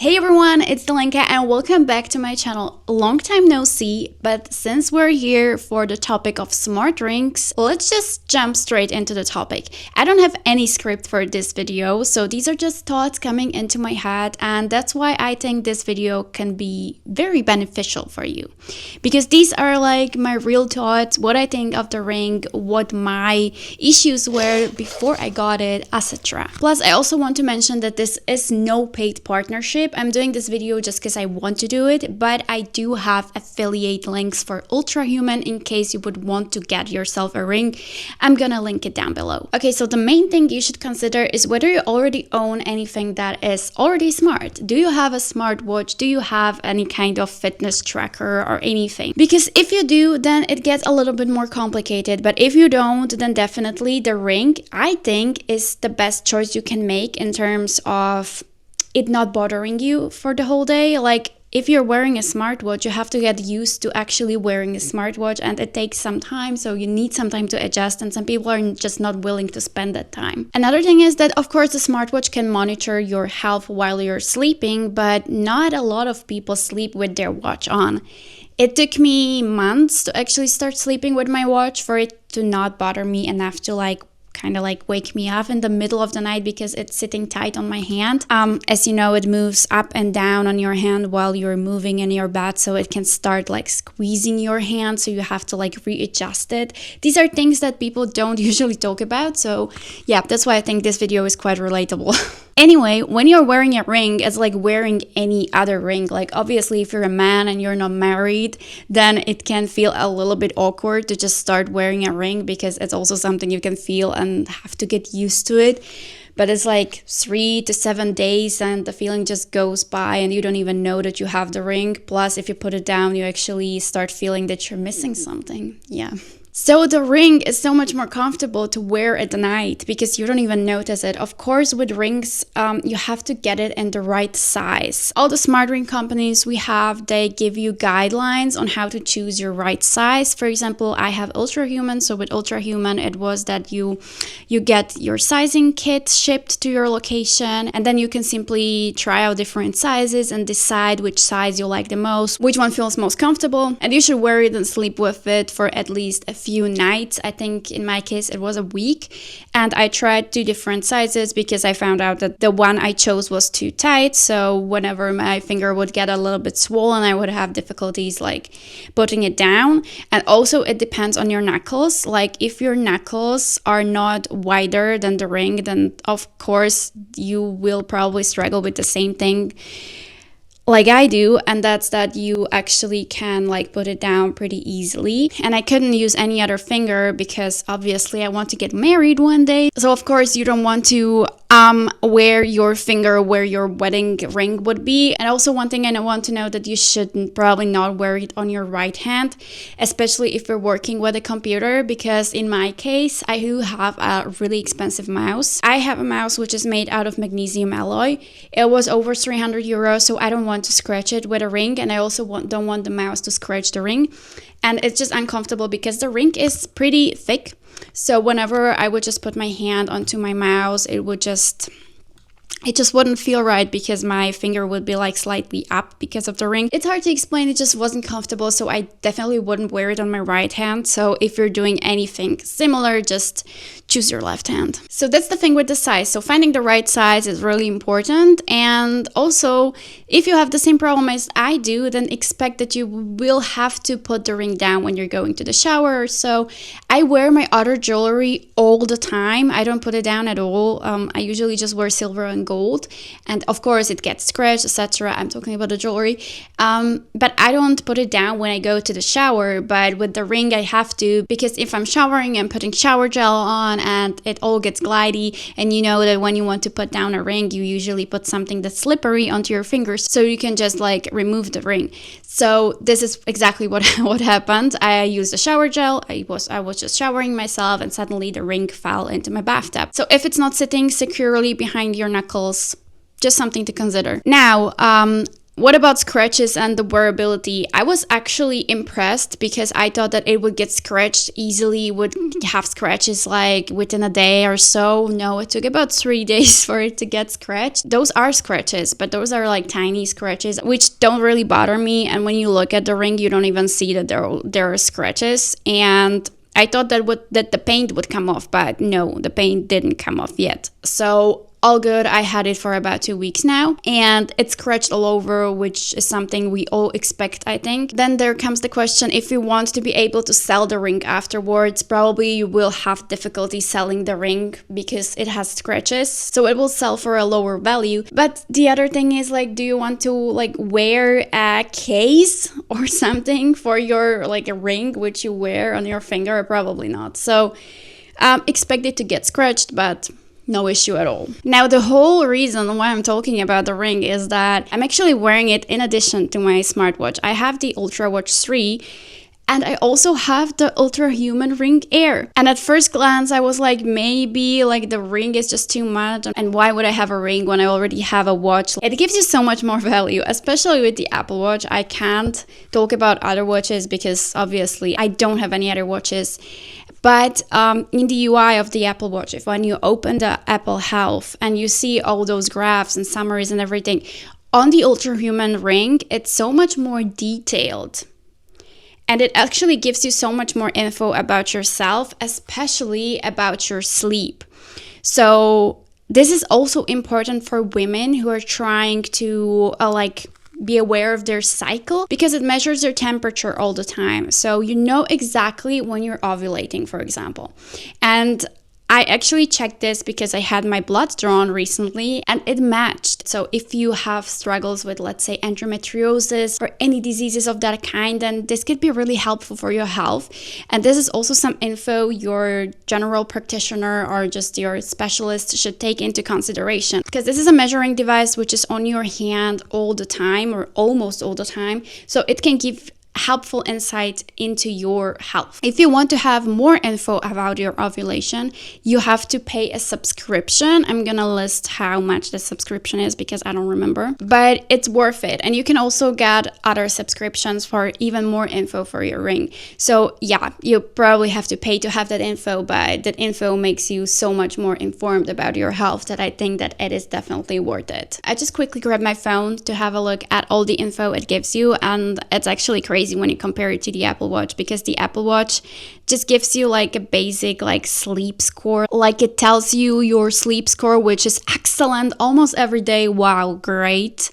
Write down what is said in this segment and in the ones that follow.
Hey everyone, it's Dielenka and welcome back to my channel. Long time no see, but since we're here for the topic of smart rings, let's just jump straight into the topic. I don't have any script for this video, so these are just thoughts coming into my head, and that's why I think this video can be very beneficial for you. Because these are like my real thoughts, what I think of the ring, what my issues were before I got it, etc. Plus, I also want to mention that this is no paid partnership. I'm doing this video just because I want to do it, but I do have affiliate links for Ultrahuman in case you would want to get yourself a ring. I'm gonna link it down below. Okay, so the main thing you should consider is whether you already own anything that is already smart. Do you have a smartwatch? Do you have any kind of fitness tracker or anything? Because if you do, then it gets a little bit more complicated, but if you don't, then definitely the ring, I think, is the best choice you can make in terms of it not bothering you for the whole day. Like, if you're wearing a smartwatch, you have to get used to actually wearing a smartwatch, and it takes some time, so you need some time to adjust, and some people are just not willing to spend that time. Another thing is that, of course, the smartwatch can monitor your health while you're sleeping, but not a lot of people sleep with their watch on. It took me months to actually start sleeping with my watch for it to not bother me enough to kind of wake me up in the middle of the night because it's sitting tight on my hand. As you know, it moves up and down on your hand while you're moving in your bed, so it can start squeezing your hand, so you have to readjust it. These are things that people don't usually talk about, so yeah, that's why I think this video is quite relatable. Anyway, when you're wearing a ring, it's like wearing any other ring. Obviously, if you're a man and you're not married, then it can feel a little bit awkward to just start wearing a ring, because it's also something you can feel and have to get used to it. But it's 3 to 7 days and the feeling just goes by and you don't even know that you have the ring. Plus, if you put it down, you actually start feeling that you're missing something. Yeah. So the ring is so much more comfortable to wear at night because you don't even notice it. Of course, with rings, you have to get it in the right size. All the smart ring companies we have, they give you guidelines on how to choose your right size. For example, I have Ultrahuman. So with Ultrahuman, it was that you get your sizing kit shipped to your location, and then you can simply try out different sizes and decide which size you like the most, which one feels most comfortable, and you should wear it and sleep with it for at least a few nights. I think in my case it was a week, and I tried 2 different sizes because I found out that the one I chose was too tight, so whenever my finger would get a little bit swollen, I would have difficulties putting it down. And also it depends on your knuckles. If your knuckles are not wider than the ring, then of course you will probably struggle with the same thing like I do, and that's that you actually can put it down pretty easily. And I couldn't use any other finger because obviously I want to get married one day. So of course you don't want to wear your finger where your wedding ring would be. And also one thing I want to know that you should probably not wear it on your right hand, especially if you're working with a computer, because in my case, I do have a really expensive mouse. I have a mouse which is made out of magnesium alloy. It was over 300 euros, so I don't want to scratch it with a ring, and I also don't want the mouse to scratch the ring. And it's just uncomfortable because the ring is pretty thick. So whenever I would just put my hand onto my mouse, it just wouldn't feel right because my finger would be slightly up because of the ring. It's hard to explain, it just wasn't comfortable, so I definitely wouldn't wear it on my right hand. So if you're doing anything similar, just choose your left hand. So that's the thing with the size. So finding the right size is really important. And also, if you have the same problem as I do, then expect that you will have to put the ring down when you're going to the shower. So I wear my other jewelry all the time. I don't put it down at all. I usually just wear silver and gold, and of course it gets scratched, etc. I'm talking about the jewelry, but I don't put it down when I go to the shower. But with the ring I have to, because if I'm showering, I'm putting shower gel on and it all gets glidey, and you know that when you want to put down a ring, you usually put something that's slippery onto your fingers so you can just remove the ring. So this is exactly what happened. I used a shower gel, I was just showering myself, and suddenly the ring fell into my bathtub. So if it's not sitting securely behind your knuckles, just something to consider. Now, What about scratches and the wearability? I was actually impressed because I thought that it would get scratched easily, would have scratches like within a day or so. No, it took about 3 days for it to get scratched. Those are scratches, but those are like tiny scratches, which don't really bother me. And when you look at the ring, you don't even see that there are scratches. And I thought that the paint would come off, but no, the paint didn't come off yet. So all good. I had it for about 2 weeks now, and it's scratched all over, which is something we all expect, I think. Then there comes the question, if you want to be able to sell the ring afterwards, probably you will have difficulty selling the ring because it has scratches, so it will sell for a lower value. But the other thing is, like, do you want to like wear a case or something for your like a ring which you wear on your finger? Probably not. So expect it to get scratched, but no issue at all. Now, the whole reason why I'm talking about the ring is that I'm actually wearing it in addition to my smartwatch. I have the Ultrawatch 3, and I also have the Ultrahuman Ring Air. And at first glance, I was like, maybe like the ring is just too much. And why would I have a ring when I already have a watch? It gives you so much more value, especially with the Apple Watch. I can't talk about other watches because obviously I don't have any other watches. But in the UI of the Apple Watch, when you open the Apple Health and you see all those graphs and summaries and everything, on the Ultrahuman Ring, it's so much more detailed. And it actually gives you so much more info about yourself, especially about your sleep. So this is also important for women who are trying to be aware of their cycle, because it measures their temperature all the time. So you know exactly when you're ovulating, for example. And I actually checked this because I had my blood drawn recently and it matched. So if you have struggles with, let's say, endometriosis or any diseases of that kind, then this could be really helpful for your health. And this is also some info your general practitioner or just your specialist should take into consideration, because this is a measuring device which is on your hand all the time or almost all the time. So it can give helpful insight into your health. If you want to have more info about your ovulation, you have to pay a subscription. I'm gonna list how much the subscription is because I don't remember, but it's worth it. And you can also get other subscriptions for even more info for your ring. So yeah, you probably have to pay to have that info, but that info makes you so much more informed about your health that I think that it is definitely worth it. I just quickly grabbed my phone to have a look at all the info it gives you, and it's actually crazy when you compare it to the Apple Watch, because the Apple Watch just gives you like a basic like sleep score. Like it tells you your sleep score, which is excellent almost every day. Wow, great.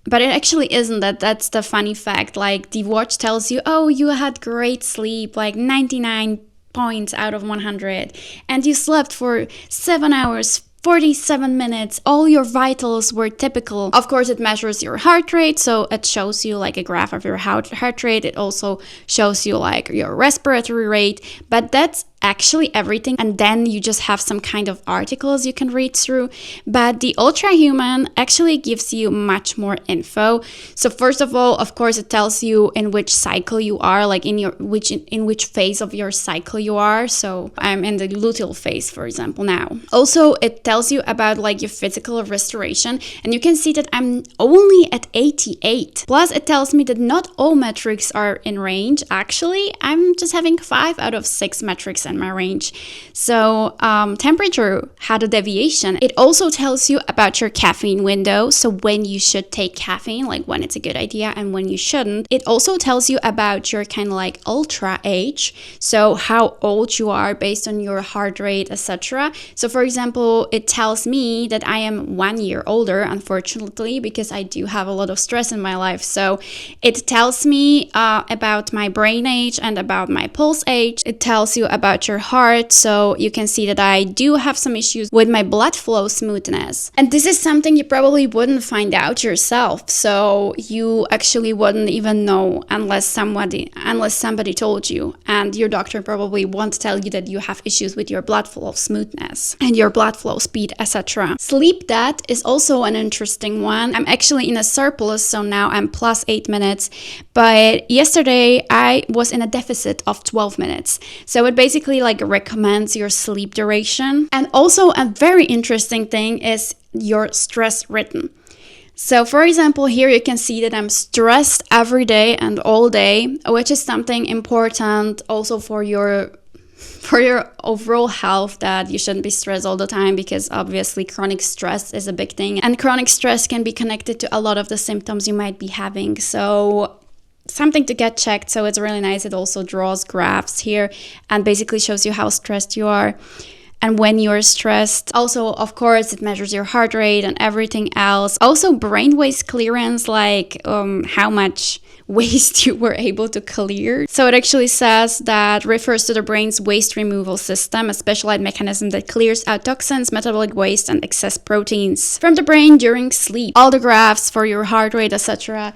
But it actually isn't that. That's the funny fact. Like the watch tells you, oh, you had great sleep, like 99 points out of 100, and you slept for 7 hours, 47 minutes, all your vitals were typical. Of course, it measures your heart rate, so it shows you like a graph of your heart rate. It also shows you like your respiratory rate, but that's actually everything. And then you just have some kind of articles you can read through. But the Ultrahuman actually gives you much more info. So first of all, of course, it tells you in which cycle you are, like in which phase of your cycle you are. So I'm in the luteal phase, for example, now. Also, it tells you about like your physical restoration, and you can see that I'm only at 88. Plus, it tells me that not all metrics are in range. Actually, I'm just having 5 out of 6 metrics in my range. So temperature had a deviation. It also tells you about your caffeine window, so when you should take caffeine, like when it's a good idea and when you shouldn't. It also tells you about your kind of like ultra age, so how old you are based on your heart rate, etc. So for example, it tells me that I am 1 year older, unfortunately, because I do have a lot of stress in my life. So it tells me about my brain age and about my pulse age. It tells you about your heart, so you can see that I do have some issues with my blood flow smoothness. And this is something you probably wouldn't find out yourself, so you actually wouldn't even know unless somebody told you, and your doctor probably won't tell you that you have issues with your blood flow smoothness and your blood flow speed, etc. Sleep debt is also an interesting one. I'm actually in a surplus, so now I'm plus 8 minutes, but yesterday I was in a deficit of 12 minutes. So it basically like recommends your sleep duration. And also a very interesting thing is your stress rhythm. So for example, here you can see that I'm stressed every day and all day, which is something important also for your overall health, that you shouldn't be stressed all the time, because obviously chronic stress is a big thing, and chronic stress can be connected to a lot of the symptoms you might be having. So something to get checked. So it's really nice. It also draws graphs here and basically shows you how stressed you are and when you're stressed. Also, of course, it measures your heart rate and everything else. Also, brain waste clearance, like how much waste you were able to clear. So it actually says that refers to the brain's waste removal system, a specialized mechanism that clears out toxins, metabolic waste, and excess proteins from the brain during sleep. All the graphs for your heart rate, etc.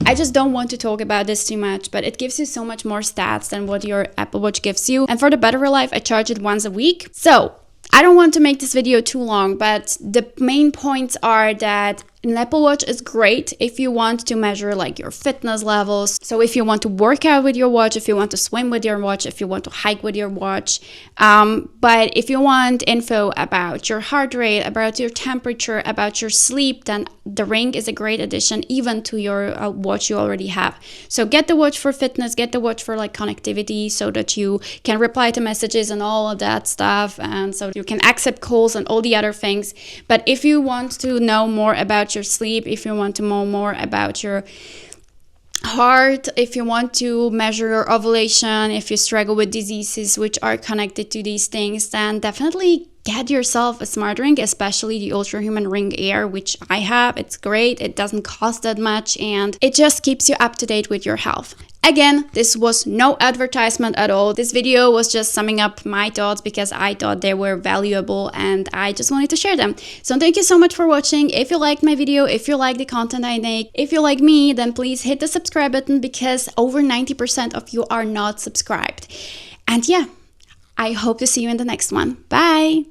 I just don't want to talk about this too much, but it gives you so much more stats than what your Apple Watch gives you. And for the battery life, I charge it once a week. So I don't want to make this video too long, but the main points are that an Apple Watch is great if you want to measure like your fitness levels. So if you want to work out with your watch, if you want to swim with your watch, if you want to hike with your watch. But if you want info about your heart rate, about your temperature, about your sleep, then the Ring is a great addition even to your watch you already have. So get the watch for fitness, get the watch for like connectivity, so that you can reply to messages and all of that stuff, and so you can accept calls and all the other things. But if you want to know more about your sleep, if you want to know more about your heart, if you want to measure your ovulation, if you struggle with diseases which are connected to these things, then definitely get yourself a smart ring, especially the Ultrahuman Ring Air, which I have. It's great. It doesn't cost that much and it just keeps you up to date with your health. Again, this was no advertisement at all. This video was just summing up my thoughts because I thought they were valuable and I just wanted to share them. So thank you so much for watching. If you liked my video, if you like the content I make, if you like me, then please hit the subscribe button, because over 90% of you are not subscribed. And yeah, I hope to see you in the next one. Bye!